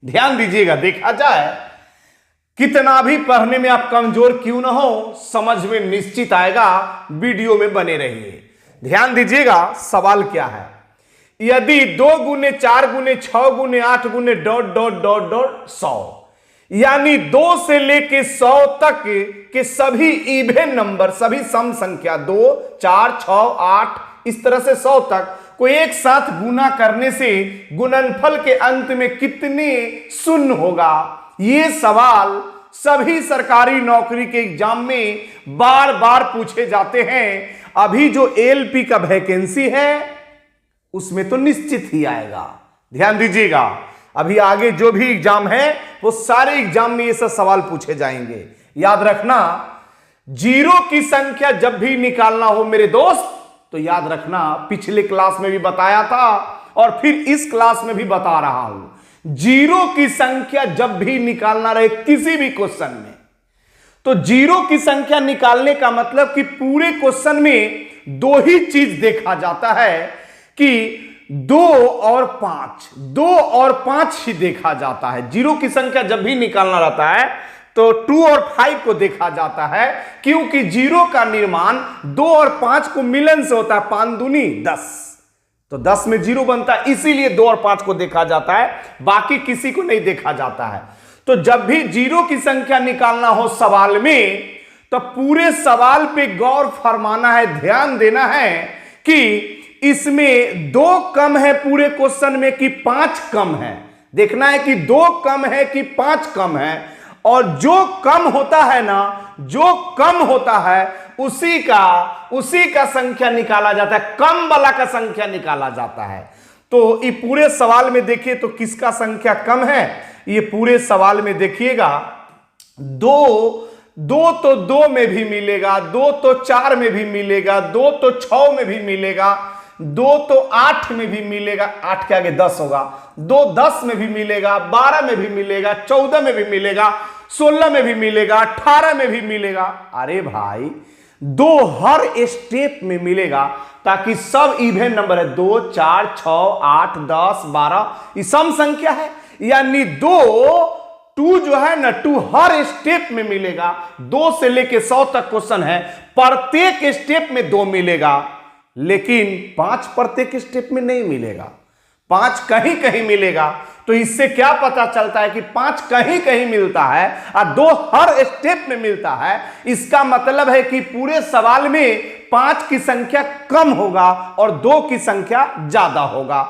ध्यान दीजिएगा, देखा जाए कितना भी पढ़ने में आप कमजोर क्यों ना हो, समझ में निश्चित आएगा। वीडियो में बने रहिए। ध्यान दीजिएगा, सवाल क्या है। यदि 2 गुने 4 गुने 6 गुने 8 गुने डॉट डॉट डॉट डॉट 100, यानी 2 से लेके 100 तक के सभी इवन नंबर, सभी सम संख्या 2 4 6 8 इस तरह से 100 तक को एक साथ गुना करने से गुणनफल के अंत में कितने शून्य होगा। ये सवाल सभी सरकारी नौकरी के एग्जाम में बार बार पूछे जाते हैं। अभी जो एलपी का वैकेंसी है उसमें तो निश्चित ही आएगा। ध्यान दीजिएगा, अभी आगे जो भी एग्जाम है वो सारे एग्जाम में ये सब सवाल पूछे जाएंगे। याद रखना, जीरो की संख्या जब भी निकालना हो मेरे दोस्त, तो याद रखना पिछले क्लास में भी बताया था और फिर इस क्लास में भी बता रहा हूं। जीरो की संख्या जब भी निकालना रहे किसी भी क्वेश्चन में, तो जीरो की संख्या निकालने का मतलब कि पूरे क्वेश्चन में 2 ही चीज देखा जाता है कि 2 और 5 ही देखा जाता है। जीरो की संख्या जब भी निकालना रहता है तो 2 और 5 को देखा जाता है, क्योंकि जीरो का निर्माण 2 और 5 को मिलन से होता है। 5 दूनी 10, तो 10 में जीरो बनता है, इसीलिए 2 और 5 को देखा जाता है, बाकी किसी को नहीं देखा जाता है। तो जब भी जीरो की संख्या निकालना हो सवाल में, तो पूरे सवाल पे गौर फरमाना है, ध्यान देना है कि इसमें 2 कम है पूरे क्वेश्चन में कि 5 कम है। देखना है कि 2 कम है कि 5 कम है, और जो कम होता है ना, जो कम होता है उसी का संख्या निकाला जाता है, कम वाला का संख्या निकाला जाता है। तो ये पूरे सवाल में देखिए तो किसका संख्या कम है, ये पूरे सवाल में देखिएगा 2 तो 2 में भी मिलेगा, 2 तो 4 में भी मिलेगा, 2 तो 6 में भी मिलेगा, 2 तो 8 में भी मिलेगा, 8 के आगे 10 होगा, 2 10 में भी मिलेगा, 12 में भी मिलेगा, 14 में भी मिलेगा, 16 में भी मिलेगा, 18 में भी मिलेगा। अरे भाई 2 हर स्टेप में मिलेगा, ताकि सब इवन नंबर है। 2 4 6 8 10 12 ये सम संख्या है, यानी 2 जो है ना 2 हर स्टेप में मिलेगा। 2 से लेके 100 तक क्वेश्चन है, प्रत्येक स्टेप में 2 मिलेगा, लेकिन 5 प्रत्येक स्टेप में नहीं मिलेगा, 5 कहीं कहीं मिलेगा। तो इससे क्या पता चलता है कि 5 कहीं कहीं मिलता है और 2 हर स्टेप में मिलता है। इसका मतलब है कि पूरे सवाल में 5 की संख्या कम होगा और 2 की संख्या ज्यादा होगा।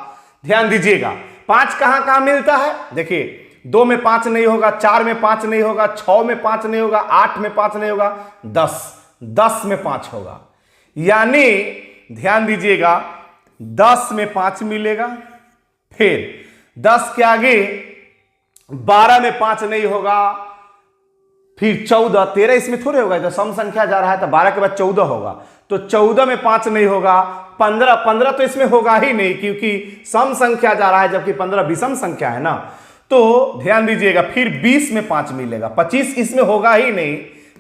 ध्यान दीजिएगा, 5 कहां कहां मिलता है। देखिए 2 में 5 नहीं होगा, 4 में 5 नहीं होगा, 6 में 5 नहीं होगा, 8 में 5 नहीं होगा, 10 में 5 होगा। यानी ध्यान दीजिएगा 10 में 5 मिलेगा, फिर 10 के आगे 12 में 5 नहीं होगा, फिर 14 13 इसमें थोड़े होगा, तो सम संख्या जा रहा है तो 12 के बाद 14 होगा, तो 14 में 5 नहीं होगा, 15 तो इसमें होगा ही नहीं क्योंकि सम संख्या जा रहा है, जबकि 15 विषम संख्या है ना। तो ध्यान दीजिएगा, फिर 20 में 5 मिलेगा, 25 इसमें होगा ही नहीं,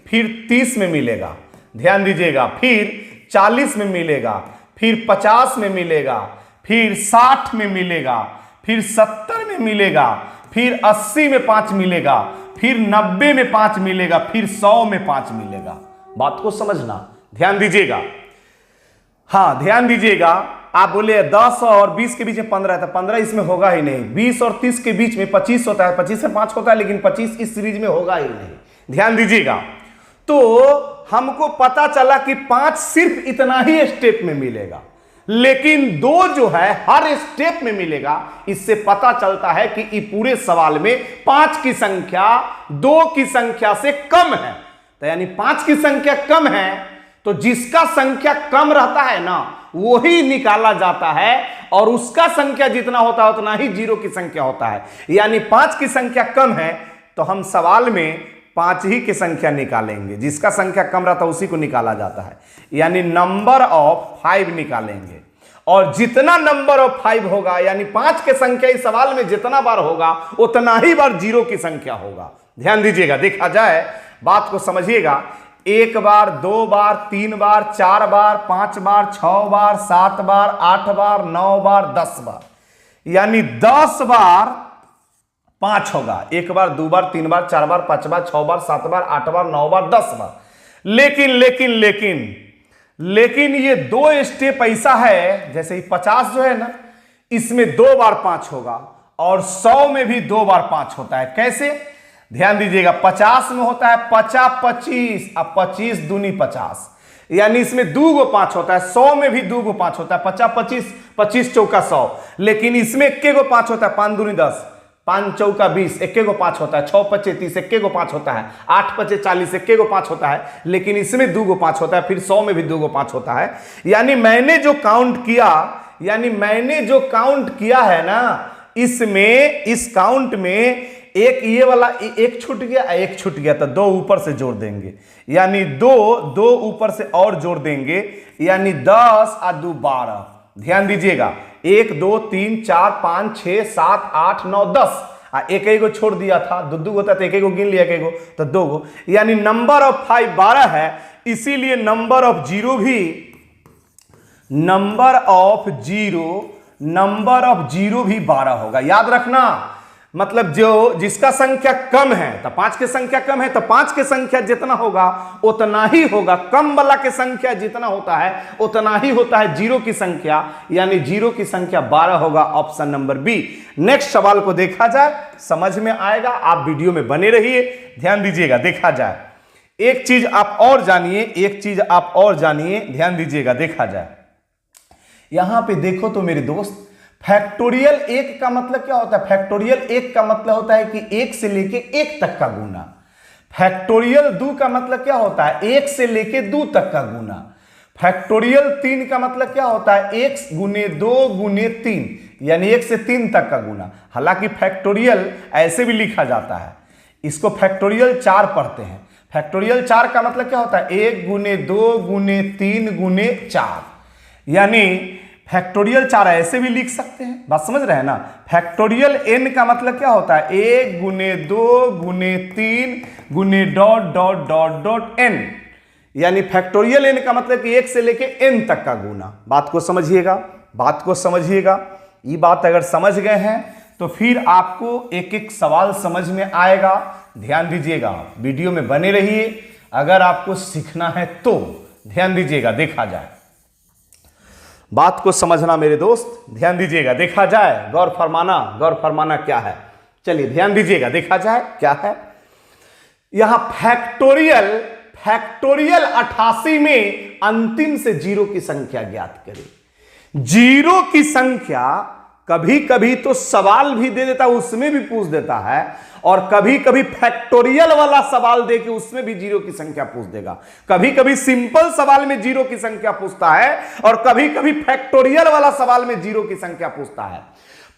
फिर 30 में मिलेगा। ध्यान दीजिएगा, फिर 40 में मिलेगा, फिर 50 में मिलेगा, फिर 60 में मिलेगा, फिर 70 में मिलेगा, फिर 80 में 5 मिलेगा, फिर 90 में 5 मिलेगा, फिर 100 में 5 मिलेगा। बात को समझना, ध्यान दीजिएगा। हाँ ध्यान दीजिएगा, आप बोले 10 और 20 के बीच में 15 है, तो 15 इसमें होगा ही नहीं। 20 और 30 के बीच में 25 होता है, 25 से 5 होता है, लेकिन 25 इस सीरीज में होगा ही नहीं। ध्यान दीजिएगा, तो हमको पता चला कि 5 सिर्फ इतना ही स्टेप में मिलेगा, लेकिन 2 जो है हर स्टेप में मिलेगा। इससे पता चलता है कि इस पूरे सवाल में 5 की संख्या 2 की संख्या से कम है। तो यानी 5 की संख्या कम है, तो जिसका संख्या कम रहता है ना वो ही निकाला जाता है, और उसका संख्या जितना होता है उतना ही जीरो की संख्या होता है। यानी 5 की संख्या कम है तो हम सवाल में 5 ही की संख्या निकालेंगे, जिसका संख्या कम रहता है उसी को निकाला जाता है, यानी नंबर ऑफ 5 निकालेंगे। और जितना नंबर ऑफ 5 होगा, यानी 5 की संख्या इस सवाल में जितना बार होगा उतना ही बार जीरो की संख्या होगा। ध्यान दीजिएगा, देखा जाए बात को समझिएगा। 1 बार, 2 बार, 3 बार, 4 बार, 5 बार, 6 बार, 7 बार, 8 बार, 9 बार, 10 बार, यानी 10 बार 5 होगा। 1 बार, 2 बार, 3 बार, 4 बार, 5 बार, 6 बार, 7 बार, 8 बार, 9 बार, 10 बार। लेकिन लेकिन लेकिन लेकिन ये 2 स्टेप ऐसा है, जैसे ही 50 जो है ना, इसमें 2 बार 5 होगा और 100 में भी 2 बार 5 होता है। कैसे? ध्यान दीजिएगा, 50 में होता है 50 25, अब 25 दूनी 50, यानी इसमें 2 गो 5 होता है। 100 में भी 2 गो 5 होता है, 50 25, 25 चौका 100। लेकिन इसमें 1 गो 5 होता है, 5 दूनी 10, 5 चौका 20, 1 गो 5 होता है। 6 पचे 30, 1 गो 5 होता है। 8 पचे 40, 1 गो 5 होता है। लेकिन इसमें 2 गो 5 होता है। फिर 100 में भी 2 गो 5 होता है। यानी मैंने जो काउंट किया है ना, इसमें, इस काउंट में एक ये वाला एक छूट गया, एक छूट गया, तो 2 ऊपर से जोड़ देंगे, यानी 2 ऊपर से और जोड़ देंगे, यानी 10 और 2 12। ध्यान दीजिएगा, 1 2 3 4 5 6 7 8 9 10, एक गो छोड़ दिया था, 2 होता तो 1 गो गिन लिया, 1 गो तो 2 गो, यानी नंबर ऑफ 5 12 है। इसीलिए नंबर ऑफ जीरो भी 12 होगा। याद रखना, मतलब जो जिसका संख्या कम है, तो 5 की संख्या कम है, तो 5 की संख्या जितना होगा उतना ही होगा। कम वाला की संख्या जितना होता है उतना ही होता है जीरो की संख्या, यानी जीरो की संख्या 12 होगा। Option number B. नेक्स्ट सवाल को देखा जाए, समझ में आएगा, आप वीडियो में बने रहिए, ध्यान दीजिएगा। देखा जाए, एक चीज आप और जानिए, ध्यान दीजिएगा। देखा जाए, यहां पे देखो तो मेरे दोस्त, फैक्टोरियल 1 का मतलब क्या होता है? फैक्टोरियल 1 का मतलब होता है कि 1 से लेके 1 तक का गुना। फैक्टोरियल 2 का मतलब क्या होता है? 1 से लेके 2 तक का गुना। फैक्टोरियल 3 का मतलब क्या होता है? 1 गुने 2 गुने 3, यानी 1 से 3 तक का गुना। हालांकि फैक्टोरियल ऐसे भी लिखा जाता है, इसको फैक्टोरियल 4 पढ़ते हैं। फैक्टोरियल 4 का मतलब क्या होता है? 1 गुने 2 गुने 3 गुने 4, यानी फैक्टोरियल 4 ऐसे भी लिख सकते हैं। बात समझ रहे हैं ना? फैक्टोरियल n का मतलब क्या होता है? 1 गुने 2 गुने 3 गुने dot dot dot dot n, यानी फैक्टोरियल n का मतलब कि 1 से लेके n तक का गुना। बात को समझिएगा। ये बात अगर समझ गए हैं तो फिर आपको एक एक सवाल समझ में आएगा। ध्यान दीजिएगा, वीडियो में बने रहिए। अगर आपको सीखना है तो ध्यान दीजिएगा। देखा जाए, बात को समझना मेरे दोस्त, ध्यान दीजिएगा। देखा जाए, गौर फरमाना क्या है? चलिए ध्यान दीजिएगा, देखा जाए क्या है। यहां फैक्टोरियल 88 में अंतिम से जीरो की संख्या ज्ञात करें। जीरो की संख्या कभी कभी तो सवाल भी दे देता है, उसमें भी पूछ देता है, और कभी कभी फैक्टोरियल वाला सवाल दे के उसमें भी जीरो की संख्या पूछ देगा। कभी कभी सिंपल सवाल में जीरो की संख्या पूछता है, और कभी कभी फैक्टोरियल वाला सवाल में जीरो की संख्या पूछता है।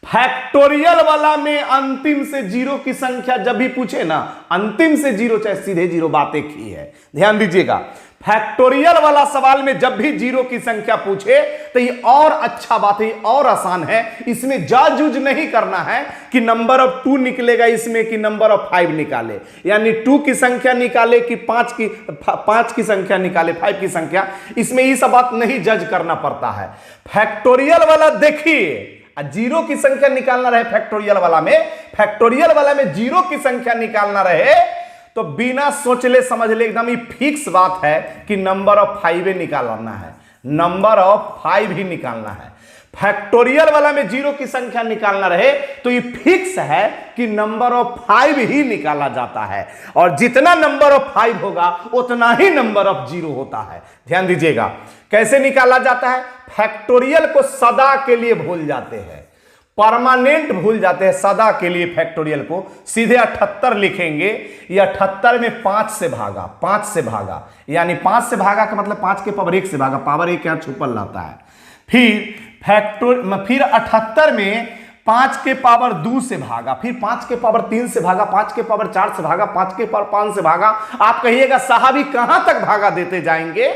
फैक्टोरियल वाला में अंतिम से जीरो की संख्या जब भी पूछे ना, अंतिम से जीरो चाहे सीधे जीरो, बात एक ही है। ध्यान दीजिएगा, फैक्टोरियल वाला सवाल में जब भी जीरो की संख्या पूछे तो ये और अच्छा बात है, और आसान है। इसमें जाजूज नहीं करना है कि नंबर ऑफ 2 निकलेगा इसमें कि नंबर ऑफ 5 निकाले, यानी 2 की संख्या निकाले कि 5 की संख्या निकाले, 5 की संख्या। इसमें ये सब बात नहीं जज करना पड़ता है। फैक्टोरियल वाला देखिए, जीरो की संख्या निकालना रहे, फैक्टोरियल वाला में जीरो की संख्या निकालना रहे तो बिना सोच ले समझ ले एकदम ही फिक्स बात है कि नंबर ऑफ 5 निकालना है, नंबर ऑफ 5 ही निकालना है। फैक्टोरियल वाला में जीरो की संख्या निकालना रहे तो ये फिक्स है कि नंबर ऑफ 5 ही निकाला जाता है, और जितना नंबर ऑफ 5 होगा उतना ही नंबर ऑफ जीरो होता है। ध्यान दीजिएगा, कैसे निकाला जाता है? फैक्टोरियल को सदा के लिए भूल जाते हैं, परमानेंट भूल जाते हैं। सदा के लिए फैक्टोरियल को सीधे 78 लिखेंगे, या 78 में 5 से भागा, यानी 5 से भागा का मतलब 5 के पावर 1 से भागा, पावर 1 यहां छुपल रहता है। फिर 78 में 5 के पावर 2 से भागा, फिर 5 के पावर 3 से भागा, 5 के पावर 4 से भागा, 5 के पावर 5 से भागा। आप कहिएगा साहब कहां तक भागा देते जाएंगे?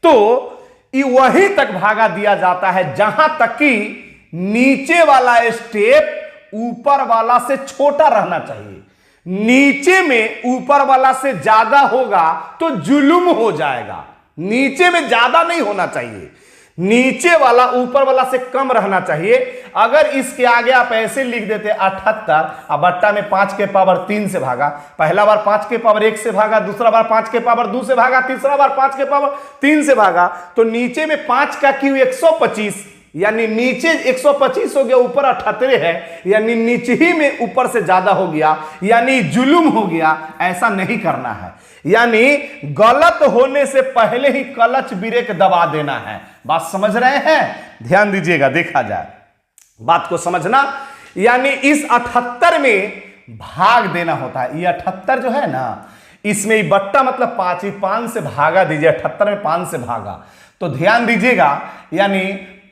तो वहीं तक भागा दिया जाता है जहां तक कि नीचे वाला स्टेप ऊपर वाला से छोटा रहना चाहिए। नीचे में ऊपर वाला से ज्यादा होगा तो जुल्म हो जाएगा, नीचे में ज्यादा नहीं होना चाहिए। नीचे वाला ऊपर वाला से कम रहना चाहिए। अगर इसके आगे आप ऐसे लिख देते 78, अब बट्टा में 5 के पावर 3 से भागा, पहला बार 5 के पावर 1 से भागा, दूसरा बार 5 के पावर 2 से भागा, तीसरा बार 5 के पावर 3 से भागा, तो नीचे में 5 का क्यू 125, यानी नीचे 125 हो गया, ऊपर 78 है, यानी नीचे ही में ऊपर से ज्यादा हो गया, यानी जुलुम हो गया। ऐसा नहीं करना है, यानी गलत होने से पहले ही क्लच ब्रेक दबा देना है। बात समझ रहे हैं? ध्यान दीजिएगा, देखा जाए बात को समझना। यानी इस 78 में भाग देना होता है। ये 78 जो है ना, इसमें बट्टा मतलब 5 ही 5 से भागा दीजिए। 78 में 5 से भागा तो ध्यान दीजिएगा, यानी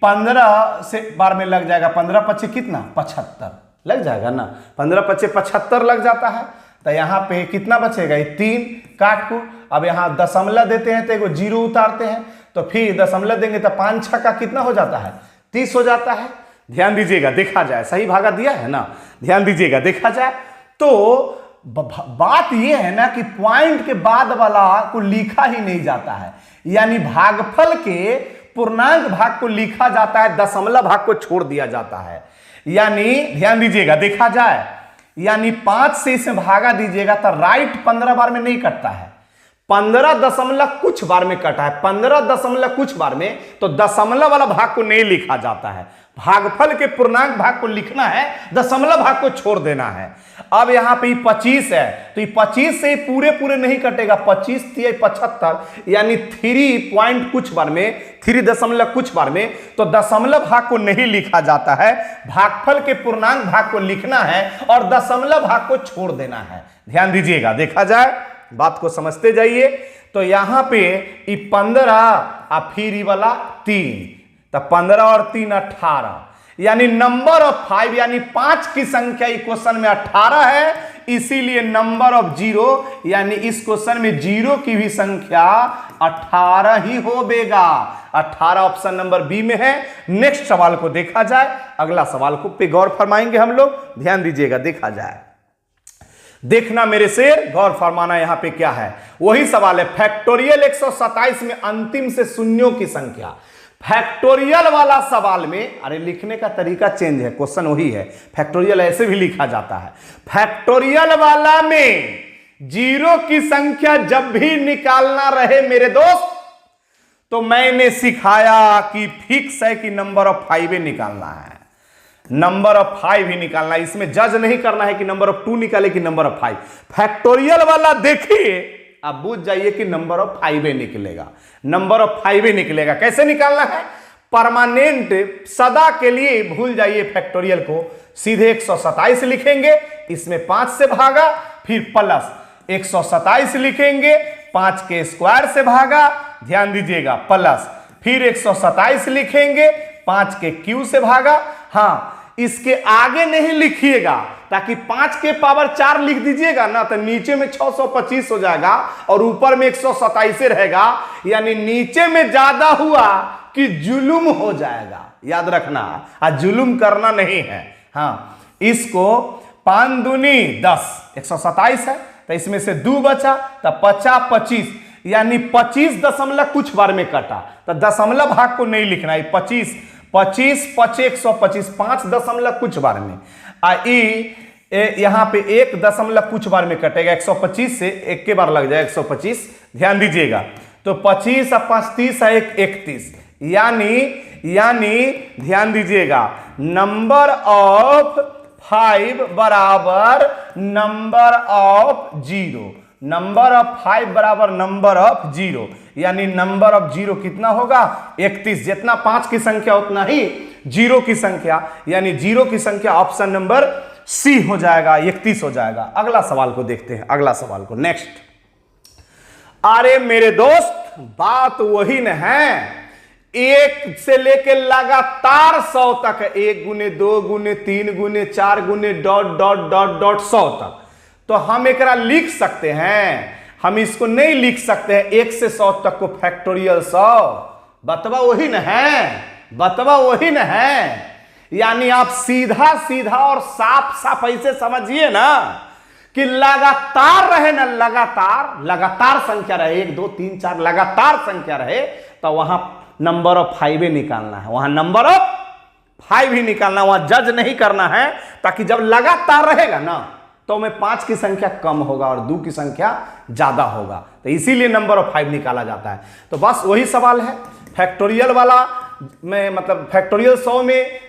15 से बार में लग जाएगा। 15 पच्चे कितना? 75 लग जाएगा ना। 15 पच्चे 75 लग जाता है। तो यहां पे कितना बचेगा? 3 काट को। अब यहां दशमलव देते हैं तो एगो 0 उतारते हैं, तो फिर दशमलव देंगे तो 5 6 का कितना हो जाता है? 30 हो जाता है। ध्यान दीजिएगा, देखा जाए, सही भागा दिया है ना। ध्यान दीजिएगा, देखा जाए तो बात यह है ना कि पॉइंट के बाद वाला को लिखा ही नहीं जाता है, यानी भागफल के पूर्णांक भाग को लिखा जाता है, दशमलव भाग को छोड़ दिया जाता है। यानी ध्यान दीजिएगा, देखा जाए, यानी 5 से इसे भागा दीजिएगा तो राइट 15 बार में नहीं कटता है, 15 दशमलव कुछ बार में कटा है। 15 दशमलव कुछ बार में तो दशमलव वाला भाग को नहीं लिखा जाता है। भागफल के पूर्णांक भाग को लिखना है, दशमलव भाग को छोड़ देना है। अब यहां पे 25 है तो ये 25 से पूरे पूरे नहीं कटेगा। 25 3 75, यानी 3 पॉइंट कुछ बार में, 3 दशमलव कुछ बार में, तो दशमलव भाग को नहीं लिखा जाता है। भागफल के पूर्णांक भाग को लिखना है और दशमलव भाग को छोड़ देना है। ध्यान दीजिएगा, देखा जाए, बात को समझते जाइए। तो यहां पे 15 और फिर ये वाला 3, तो 15 और 3 18, यानी नंबर ऑफ 5, यानी 5 की संख्या इस क्वेश्चन में 18 है, इसीलिए नंबर ऑफ 0, यानी इस क्वेश्चन में 0 की भी संख्या 18 ही होगा। 18 ऑप्शन नंबर बी में है। नेक्स्ट सवाल को देखा जाए, अगला सवाल को पे गौर फरमाएंगे हम लोग। ध्यान दीजिएगा, देखा जाए, देखना मेरे शेर, गौर फरमाना। यहां पे क्या है? वही सवाल है, फैक्टोरियल 127 में अंतिम से शून्यों की संख्या। फैक्टोरियल वाला सवाल में, अरे लिखने का तरीका चेंज है, क्वेश्चन वही है, फैक्टोरियल ऐसे भी लिखा जाता है। फैक्टोरियल वाला में 0 की संख्या जब भी निकालना रहे मेरे दोस्त, तो मैंने सिखाया कि फिक्स है कि नंबर ऑफ 5 निकालना है, नंबर ऑफ 5 ही निकालना है। इसमें जज नहीं करना है कि नंबर ऑफ 2 निकाले कि नंबर ऑफ 5। फैक्टोरियल वाला देखिए, आप बुझ जाइए कि नंबर ऑफ 5 निकलेगा, नंबर ऑफ 5 निकलेगा। कैसे निकालना है? परमानेंट, सदा के लिए भूल जाइए फैक्टोरियल को, सीधे 127 लिखेंगे, इसमें 5 से भागा, फिर प्लस 127 लिखेंगे, 5 के स्क्वायर से भागा, ध्यान दीजिएगा, प्लस फिर 127 लिखेंगे, 5 के क्यू से भागा। हाँ, इसके आगे नहीं लिखिएगा, ताकि 5 के पावर 4 लिख दीजिएगा ना तो नीचे में 625 हो जाएगा और ऊपर में 127 रहेगा, यानी नीचे में ज्यादा हुआ कि जुलुम हो जाएगा। याद रखना, आज जुलुम करना नहीं है। हाँ, इसको 5 दूनी 10, 127 है तो इसमें से 2 बचा तो 50 25, यानी 25 दशमलव कुछ बार में कटा, तो दशमलव भाग को नहीं लिखना है। 25 25 पचे 125, 5 दशमलव कुछ बार में। यहां पे 1 दशमलव कुछ बार में कटेगा, 125 से 1 के बार लग जाएगा 125। ध्यान दीजिएगा, तो 25 और 5 30 है 31, यानी ध्यान दीजिएगा, नंबर ऑफ 5 बराबर नंबर ऑफ 0, नंबर ऑफ 5 बराबर नंबर ऑफ 0, यानी नंबर ऑफ 0 कितना होगा? 31। जितना 5 की संख्या उतना ही 0 की संख्या, यानी 0 की संख्या ऑप्शन नंबर सी हो जाएगा, 31 हो जाएगा। अगला सवाल को देखते हैं, अगला सवाल को, नेक्स्ट। अरे मेरे दोस्त, बात वही न है, 1 से लेके लगातार 100 तक, 1 गुने 2 गुने 3 गुने 4 गुने डॉट डॉट डॉट डॉट 100 तक। तो हम एकरा लिख सकते हैं, हम इसको नहीं लिख सकते हैं 1 से 100 तक को फैक्टोरियल 100। बतवा वही न है, बतवा वही न है। यानी आप सीधा सीधा और साफ साफ ऐसे समझिए ना कि लगातार रहे ना, लगातार संख्या रहे, 1 2 3 4 लगातार संख्या रहे, तो वहां नंबर ऑफ 5 ही निकालना है, वहां नंबर ऑफ 5 ही निकालना, वहां जज नहीं करना है, ताकि जब लगातार रहेगा ना तो में 5 की संख्या कम होगा और 2 की संख्या ज्यादा होगा, तो इसीलिए नंबर ऑफ 5 निकाला जाता है। तो बस वही सवाल है, फैक्टोरियल वाला में मतलब फैक्टोरियल 100 में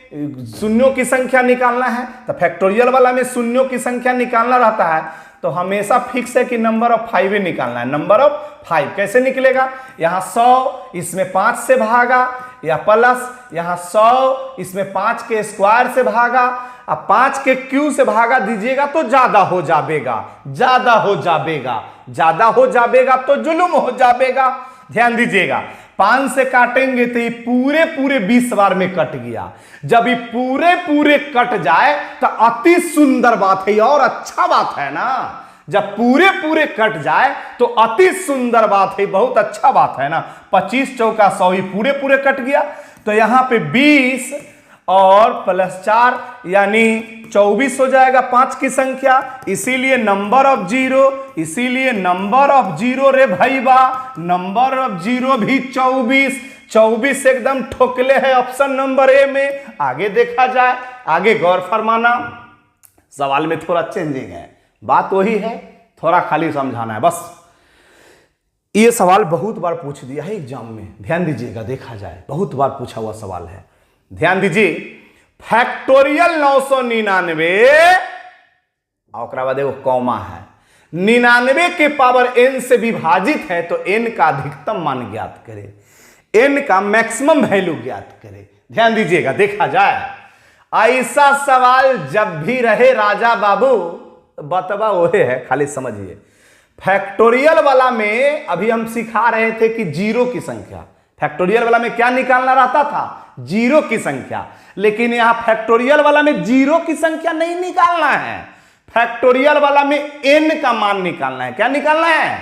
शून्यों की संख्या निकालना है, तो फैक्टोरियल वाला में शून्यों की संख्या निकालना रहता है, तो हमेशा फिक्स है कि नंबर ऑफ 5 ही निकालना है। नंबर ऑफ 5 कैसे निकलेगा, यहां 100 इसमें 5 से भागा, या प्लस यहां 100 इसमें 5 के स्क्वायर से भागा, अब 5 के क्यू से भागा दीजिएगा तो ज्यादा हो जाएगा, ज्यादा हो जाएगा, ज्यादा हो जाएगा तो जुल्म हो जाएगा। ध्यान दीजिएगा, 5 से काटेंगे तो ये पूरे पूरे 20 बार में कट गया, जब ये पूरे पूरे कट जाए तो अति सुंदर बात है और अच्छा बात है ना, जब पूरे पूरे कट जाए तो अति सुंदर बात है, बहुत अच्छा बात है ना। 25 चौका 100 ही पूरे पूरे कट गया, तो यहां पे 20 और प्लस 4 यानी 24 हो जाएगा 5 की संख्या, इसीलिए नंबर ऑफ जीरो, इसीलिए नंबर ऑफ जीरो रे भाईबा, नंबर ऑफ जीरो भी 24, 24 एकदम ठोकले है ऑप्शन नंबर ए में। आगे देखा जाए, आगे गौर फरमाना, सवाल में थोड़ा चेंजिंग है, बात वही है, थोड़ा खाली समझाना है बस। ये सवाल बहुत बार पूछ दिया है एग्जाम में, ध्यान दीजिएगा, देखा जाए बहुत बार पूछा हुआ सवाल है, ध्यान दीजिए। फैक्टोरियल 999 और बाद एगो कॉमा है, 99 के पावर n से विभाजित है तो n का अधिकतम मान ज्ञात करें, n का मैक्सिमम वैल्यू ज्ञात करें। ध्यान दीजिएगा, देखा जाए, ऐसा सवाल जब भी रहे राजा बाबू बतवा वही है, खाली समझिए। फैक्टोरियल वाला में अभी हम सिखा रहे थे कि जीरो की संख्या, फैक्टोरियल वाला में क्या निकालना रहता था, जीरो की संख्या, लेकिन यहां फैक्टोरियल वाला में जीरो की संख्या नहीं निकालना है, फैक्टोरियल वाला में n का मान निकालना है। क्या निकालना है,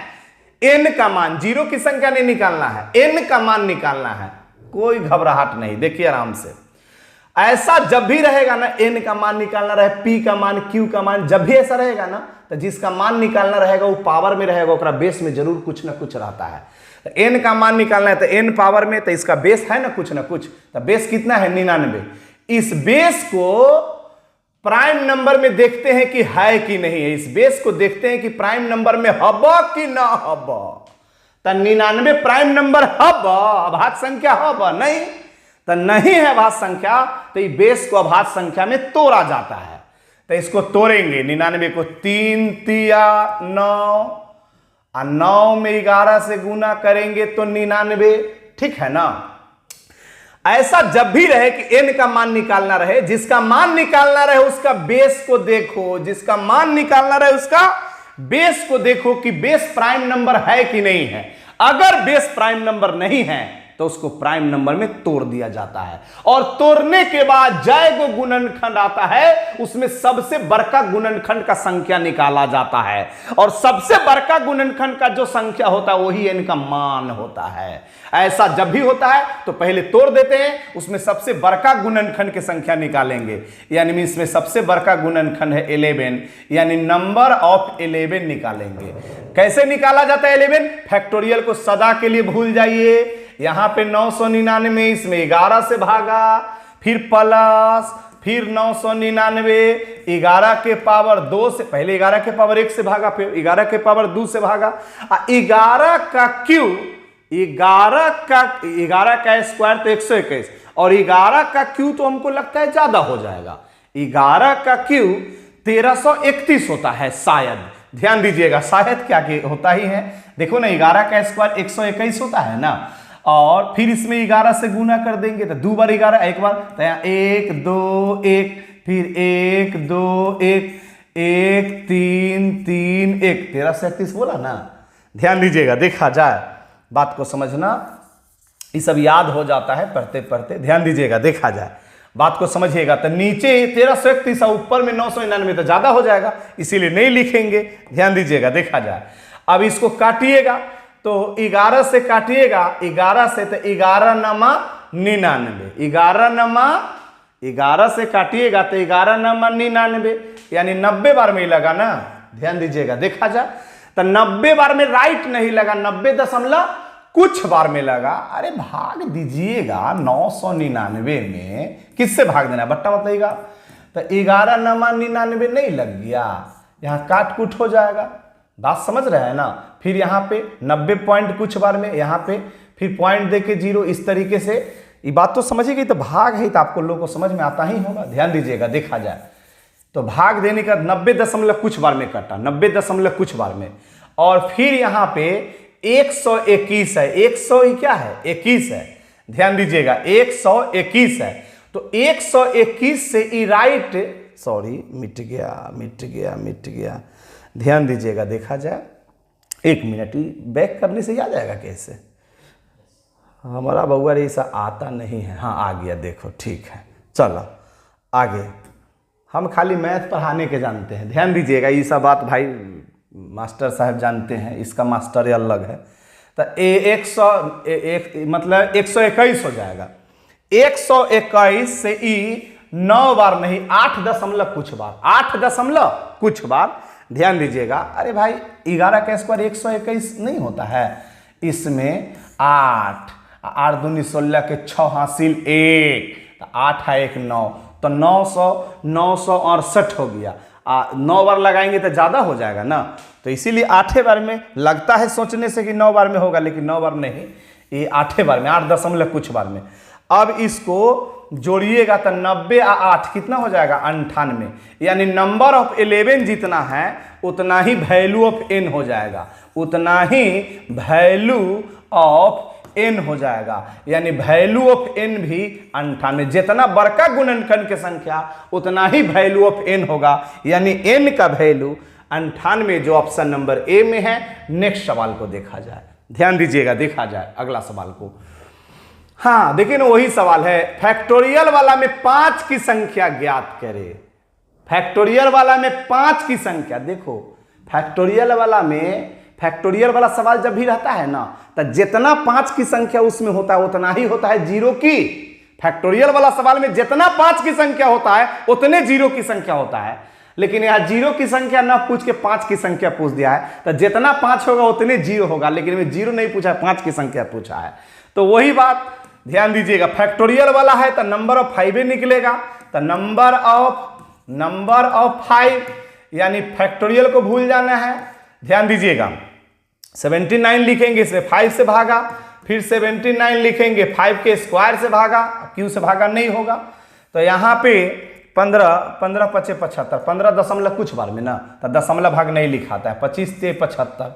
n का मान, जीरो की संख्या नहीं निकालना है, n का मान निकालना है। कोई घबराहट नहीं, देखिए आराम से, ऐसा जब भी रहेगा ना, n का मान निकालना रहे, p का मान, q का मान, जब भी ऐसा रहेगा ना, तो जिसका मान निकालना रहेगा वो पावर में रहेगा, उसका बेस में जरूर कुछ ना कुछ रहता है। तो n का मान निकालना है तो n पावर में, तो इसका बेस है ना कुछ, तो बेस कितना है 99। इस बेस को प्राइम नंबर में देखते हैं कि है कि नहीं है, इस बेस को देखते हैं कि प्राइम नंबर में हब कि ना हब, तो 99 प्राइम नंबर हब, अभाज्य संख्या हब नहीं, तो नहीं है अभाज्य संख्या, तो ये बेस को अभाज्य संख्या में तोड़ा जाता है। तो इसको तोड़ेंगे, 99 को 3 तिया 9 और 9 में 11 से गुना करेंगे तो 99, ठीक है ना। ऐसा जब भी रहे कि n का मान निकालना रहे, जिसका मान निकालना रहे उसका बेस को देखो, जिसका मान निकालना रहे उसका बेस को देखो कि बेस प्राइम नंबर है कि नहीं है। अगर बेस प्राइम नंबर नहीं है तो उसको प्राइम नंबर में तोड़ दिया जाता है, और तोड़ने के बाद जय गो गुणनखंड आता है, उसमें सबसे बड़का गुणनखंड का संख्या निकाला जाता है, और सबसे बड़का गुणनखंड का जो संख्या होता है वही n का मान होता है। ऐसा जब भी होता है तो पहले तोड़ देते हैं, उसमें सबसे बड़का गुणनखंड की संख्या निकालेंगे, यानी इसमें सबसे बड़का गुणनखंड है 11, यानी नंबर ऑफ 11 निकालेंगे। कैसे निकाला जाता है 11, फैक्टोरियल को सदा के लिए भूल जाइए, यहां पे 999, इसमें 11 से भागा, फिर प्लस, फिर 999, 11 के पावर 2 से, पहले 11 के पावर 1 से भागा, फिर 11 के पावर 2 से भागा, 11 का क्यू, 11 का स्क्वायर तो 121, और 11 का क्यू तो हमको लगता है ज्यादा हो जाएगा, 11 का क्यू 1331 होता है शायद, ध्यान दीजिएगा, शायद क्या होता ही है, देखो ना 11 का स्क्वायर 121 होता है ना, और फिर इसमें 11 से गुना कर देंगे तो 2 बार 11, एक बार, तो यहाँ 1 2 1, फिर 1 2 1 1 3 3 1, 1331 बोला ना। ध्यान दीजिएगा, देखा जाए, बात को समझना, ये सब याद हो जाता है पढ़ते पढ़ते, ध्यान दीजिएगा, देखा जाए, बात को समझिएगा। तो नीचे 1331 ऊपर में 999 तो ज्यादा हो जाएगा, इसीलिए नहीं लिखेंगे, ध्यान दीजिएगा, देखा जाए। अब इसको काटिएगा तो 11 से काटिएगा, 11 से तो 11 नमा 99, 11 नमा 11 से काटिएगा तो 11 नमा 99, यानी 90 बार में लगा ना, ध्यान दीजिएगा, देखा जाए। तो 90 बार में राइट नहीं लगा, 90.8 कुछ बार में लगा। अरे भाग दीजिएगा 999 में किससे भाग देना, बट्टा मत लगेगा तो 11 नमा 99 नहीं लग गया, यहाँ काट कुट हो जाएगा। बात समझ रहे हैं ना। फिर यहाँ पे 90 पॉइंट कुछ बार में, यहाँ पे फिर पॉइंट दे के 0, इस तरीके से। ये बात तो समझिएगा, तो भाग है तो आपको लोगों को समझ में आता ही होगा। ध्यान दीजिएगा, देखा जाए तो भाग देने का 90 दशमलव कुछ बार में कटा, 90 दशमलव कुछ बार में। और फिर यहाँ पे 121 है, 100 ही क्या है 21 है। ध्यान दीजिएगा 121 है, तो 121 से ई राइट, सॉरी मिट गया। ध्यान दीजिएगा, देखा जाए 1 मिनट, बैक करने से आ जाएगा कैसे। हमारा बउआ ऐसा आता नहीं है। हाँ आ गया, देखो ठीक है। चलो आगे, हम खाली मैथ पढ़ाने के जानते हैं। ध्यान दीजिएगा, ये सब बात भाई मास्टर साहब जानते हैं, इसका मास्टर अलग है। तो 121 हो जाएगा। 121 से ई 9 बार नहीं, 8 दशमलव कुछ बार, 8 दशमलव कुछ बार। ध्यान दीजिएगा, अरे भाई 11 का स्क्वायर 121 नहीं होता है, इसमें 8 दूनी 16 के 6 हासिल 1, 8 है 1 9, तो 968 हो गया। 9 बार लगाएंगे तो ज़्यादा हो जाएगा ना, तो इसीलिए 8वें बार में लगता है सोचने से कि 9 बार में होगा, लेकिन 9 बार नहीं, ये 8वें बार में, 8 दशमलव कुछ बार में। अब इसको जोड़िएगा तो 90 और 8 कितना हो जाएगा 98, यानी नंबर ऑफ 11 जितना है उतना ही वैल्यू ऑफ n हो जाएगा, उतना ही वैल्यू ऑफ n हो जाएगा। यानी वैल्यू ऑफ n भी 98, जितना बड़का गुणनखंड की संख्या उतना ही वैल्यू ऑफ n होगा, यानी n का वैल्यू 98, जो ऑप्शन नंबर ए में है। नेक्स्ट सवाल को देखा जाए, ध्यान दीजिएगा, देखा जाए अगला सवाल को। हाँ देखिए ना, वही सवाल है, फैक्टोरियल वाला में 5 की संख्या ज्ञात करें। फैक्टोरियल वाला में 5 की संख्या, देखो फैक्टोरियल वाला सवाल जब भी रहता है ना, तो जितना 5 की संख्या उसमें होता है उतना ही होता है 0 की। फैक्टोरियल वाला सवाल में जितना 5 की संख्या होता है उतने 0 की संख्या होता है, लेकिन यहाँ 0 की संख्या ना पूछ के 5 की संख्या पूछ दिया है, तो जितना 5 होगा उतने 0 होगा, लेकिन में 0 नहीं पूछा है, 5 की संख्या पूछा है। तो वही बात ध्यान दीजिएगा, फैक्टोरियल वाला है तो नंबर ऑफ 5 निकलेगा, तो नंबर ऑफ 5, यानी फैक्टोरियल को भूल जाना है। ध्यान दीजिएगा 79 लिखेंगे, इसमें 5 से भागा, फिर 79 लिखेंगे 5 के स्क्वायर से भागा, क्यू से भागा नहीं होगा, तो यहाँ पे 15 5 75, 15 दशमलव कुछ बार में ना, तो दशमलव भाग नहीं लिखाता है, 25 से 75,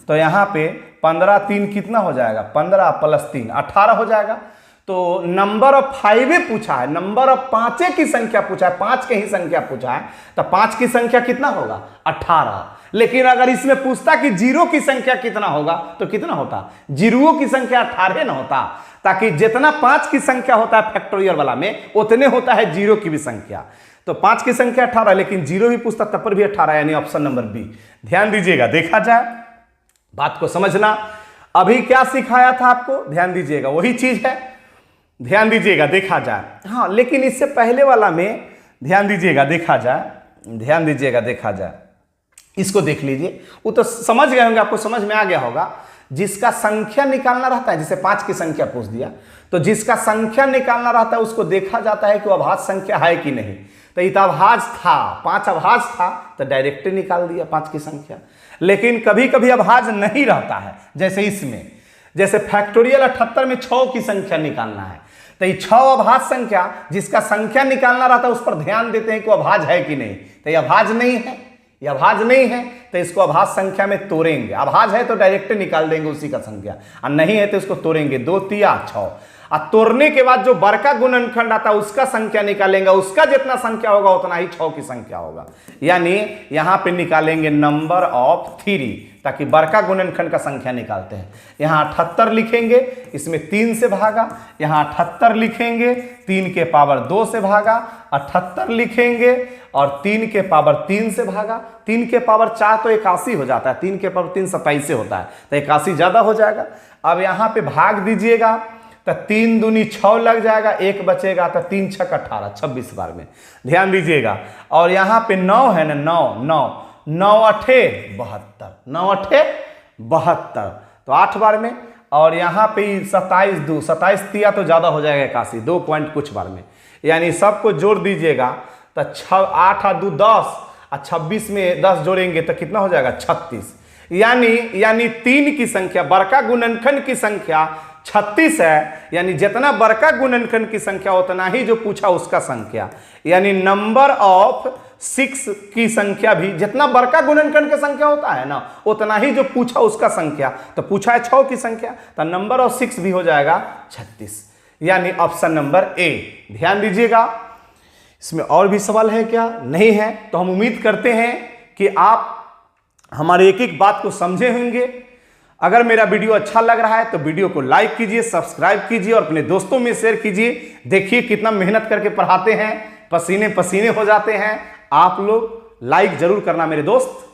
तो यहाँ पे 15 3 कितना हो जाएगा, 15 + 3 18 हो जाएगा। तो नंबर ऑफ 5 पूछा है, नंबर ऑफ 5 की संख्या पूछा है, 5 के ही संख्या पूछा है, तो 5 की संख्या कितना होगा 18। लेकिन अगर इसमें पूछता कि 0 की संख्या कितना होगा तो कितना होता, 0 की संख्या 18 ना होता, ताकि जितना 5 की संख्या होता है फैक्टोरियल वाला में उतने होता है 0 की भी संख्या। तो 5 की संख्या 18, लेकिन 0 भी पूछता तब पर भी 18, यानी ऑप्शन नंबर बी। ध्यान दीजिएगा, देखा जाए बात को समझना। अभी क्या सिखाया था आपको, ध्यान दीजिएगा वही चीज है, ध्यान दीजिएगा, देखा जाए। हाँ लेकिन इससे पहले वाला में ध्यान दीजिएगा, देखा जाए, ध्यान दीजिएगा, देखा जाए, इसको देख लीजिए। वो तो समझ गए होंगे, आपको समझ में आ गया होगा। जिसका संख्या निकालना रहता है, जैसे 5 की संख्या पूछ दिया, तो जिसका संख्या निकालना रहता है उसको देखा जाता है कि वो अभाज्य संख्या है कि नहीं। तो ये तो अभाज्य था, 5 अभाज्य था, तो डायरेक्ट निकाल दिया 5 की संख्या। लेकिन कभी कभी अभाज्य नहीं रहता है, जैसे इसमें, जैसे फैक्टोरियल 78 में 6 की संख्या निकालना है, तो ये 6 अभाज्य संख्या, जिसका संख्या निकालना रहता है उस पर ध्यान देते हैं कि अभाज्य है कि नहीं। तो ये अभाज्य नहीं है, ये अभाज्य नहीं है, तो इसको अभाज्य संख्या में तोड़ेंगे। अभाज्य है तो डायरेक्ट निकाल देंगे उसी का संख्या, और नहीं है तो इसको तोड़ेंगे, 2 3 6, और तोड़ने के बाद जो बड़का गुणनखंड आता है उसका संख्या निकालेंगे, उसका जितना संख्या होगा उतना ही 6 की संख्या होगा। यानी यहां पे निकालेंगे नंबर ऑफ 3, ताकि बड़का गुणनखंड का संख्या निकालते हैं। यहाँ 78 लिखेंगे, इसमें 3 से भागा, यहाँ 78 लिखेंगे, 3 के पावर 2 से भागा, 78 लिखेंगे और 3 के पावर 3 से भागा। 3 के पावर 4 तो 81 हो जाता है, 3 के पावर 3 27 से होता है, तो 81 ज्यादा हो जाएगा। अब यहाँ पे भाग दीजिएगा तो 3 दूनी 6 लग जाएगा, 1 बचेगा, तो 3 6 18, 26 बार में। ध्यान दीजिएगा, और यहाँ पे 9 है ना, 9 8 72, 9 8 72, तो 8 बार में, और यहाँ पे 27 तिया तो ज़्यादा हो जाएगा 81, 2 पॉइंट कुछ बार में, यानी सबको जोड़ दीजिएगा तो 8 और 2 10 और 26 में 10 जोड़ेंगे तो कितना हो जाएगा 36। यानी 3 की संख्या, बड़का गुणनखंड की संख्या 36 है, यानी जितना बड़का गुणनखंड की संख्या उतना ही जो पूछा उसका संख्या, यानी नंबर ऑफ 6 की संख्या भी जितना बड़का गुणनखंड की संख्या होता है ना उतना ही जो पूछा उसका संख्या। तो पूछा है 6 की संख्या तो नंबर ऑफ 6 भी हो जाएगा 36, यानी ऑप्शन नंबर ए। ध्यान दीजिएगा। इसमें और भी सवाल है क्या? नहीं है। तो हम उम्मीद करते हैं कि आप हमारे एक एक बात को समझे होंगे। अगर मेरा वीडियो अच्छा लग रहा है तो वीडियो को लाइक कीजिए, सब्सक्राइब कीजिए और अपने दोस्तों में शेयर कीजिए। देखिए कितना मेहनत करके पढ़ाते हैं, पसीने पसीने हो जाते हैं। आप लोग लाइक जरूर करना मेरे दोस्त।